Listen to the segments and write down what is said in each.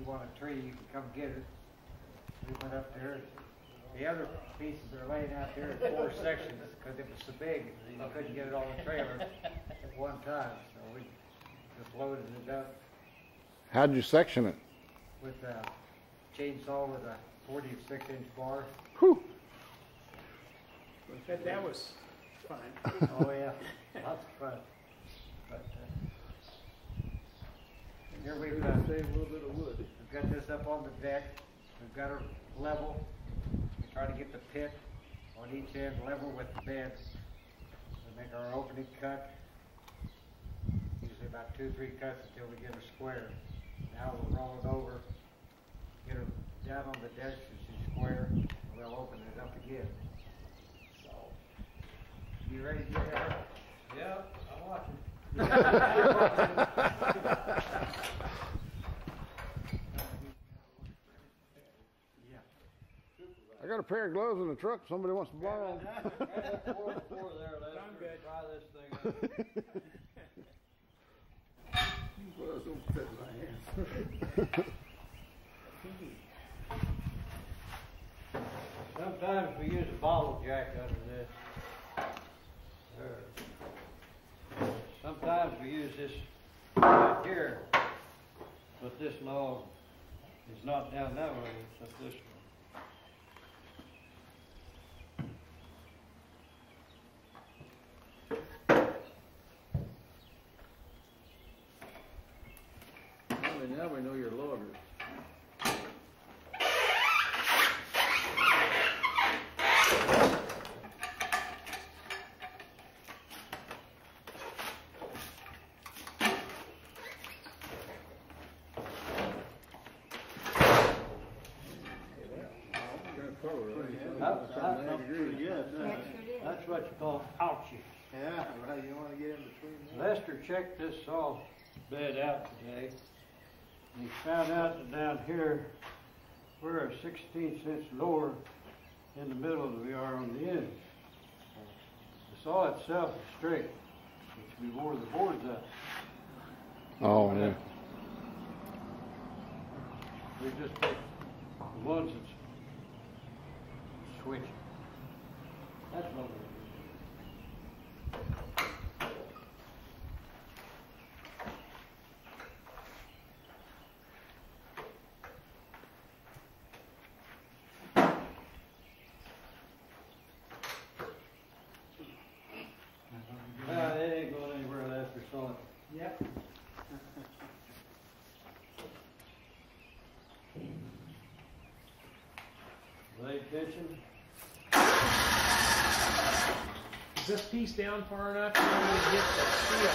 want a tree, you can come get it. We went up there. The other pieces are laying out there in 4 sections because it was so big, I couldn't get it on the trailer at one time. So we just loaded it up. How'd you section it? With a chainsaw with a 46-inch bar. Whew. That was fun. Oh yeah, lots of fun. But here we've Save a little bit of wood. we've got this up on the deck. We've got her level. We try to get the pit on each end level with the bed. We make our opening cut. Usually about 2 or 3 cuts until we get her square. Now we'll roll it over, get her down on the deck so she's square, and we'll open it up again. So, you ready to get her? Yeah, I'm watching. I got a pair of gloves in the truck. Somebody wants to borrow them. I'm good. Try this thing out. Gloves don't fit my hands. Sometimes we use a bottle jack under this. Sometimes we use this right here, but this log is not down that way, it's up this way. Now we know you're loggers. That's what you call ouchie. Yeah, right. You don't want to get in between them. Lester checked this saw bed out today. And he found out that down here we're a 16th inch lower in the middle than we are on the end. The saw itself is straight, which we wore the boards up. Oh, yeah. We just take the ones that's switch. That's what we're doing. It ain't going anywhere unless we're sawing. Yep. Blade tension. Is this piece down far enough to get the steel?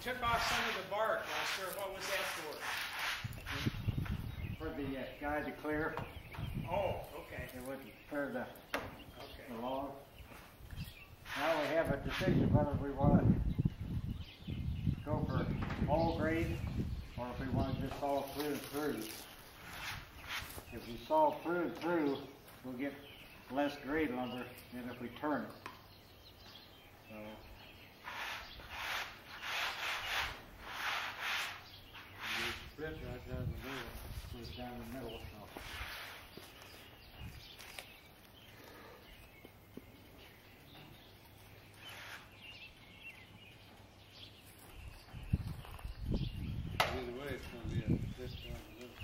took off some of the bark, Lester. What was that for? For the guy to clear. Oh, okay. It wouldn't clear the Okay. log. Now we have a decision whether we want to go for all grade or if we want to just saw through and through. If we saw through and through, we'll get less grade lumber than if we turn it. So. Split right down the middle. Goes down the middle. So. Either way, it's gonna be a split down the middle.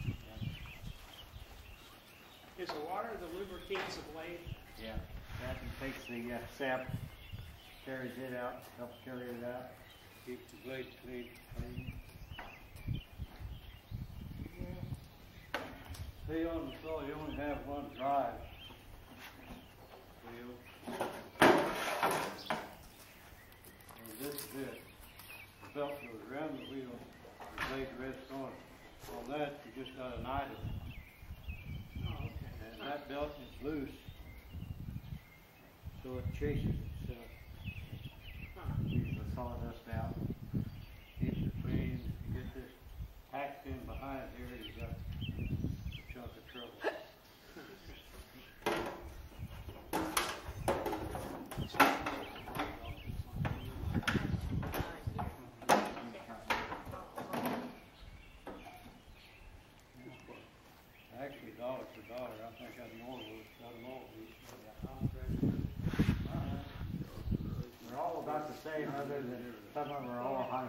Is the water the lubricates the blade? Yeah, that takes the sap, carries it out, helps carry it out. Keeps the blade clean. See, on the saw, you only have one drive wheel. And this is it. The belt goes around the wheel, the blade rests on it. On that, you just got an idle. Oh, okay. And that belt is loose, so it chases itself. Leaves the sawdust out. Keeps it clean. You get this packed in behind here, you got a chunk of trouble. Actually, dollar for dollar, I think I'd more got them all. They're all about the same, other than some of them are all high